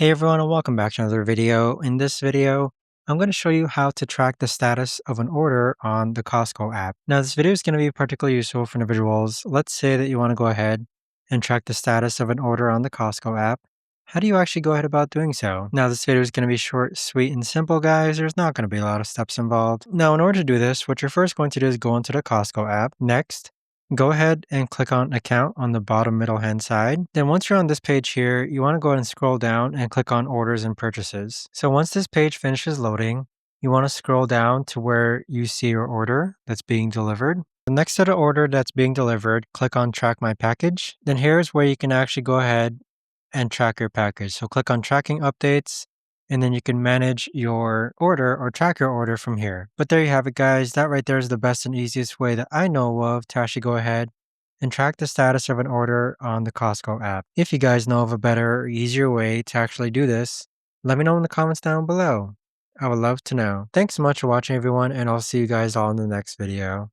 Hey everyone and welcome back to another video. In this video, I'm going to show you how to track the status of an order on the Costco app. Now this video is going to be particularly useful for individuals. Let's say that you want to go ahead and track the status of an order on the Costco app. How do you actually go ahead about doing so? Now this video is going to be short, sweet, and simple guys. There's not going to be a lot of steps involved. Now in order to do this, what you're first going to do is go into the Costco app. Next, go ahead and click on account on the bottom middle hand side. Then once you're on this page here, you want to go ahead and scroll down and click on orders and purchases. So once this page finishes loading, you want to scroll down to where you see your order that's being delivered. Next to the order that's being delivered, click on track my package. Then here's where you can actually go ahead and track your package. So click on tracking updates and then you can manage your order or track your order from here. But there you have it guys, that right there is the best and easiest way that I know of to actually go ahead and track the status of an order on the Costco app. If you guys know of a better or easier way to actually do this, let me know in the comments down below. I would love to know. Thanks so much for watching everyone and I'll see you guys all in the next video.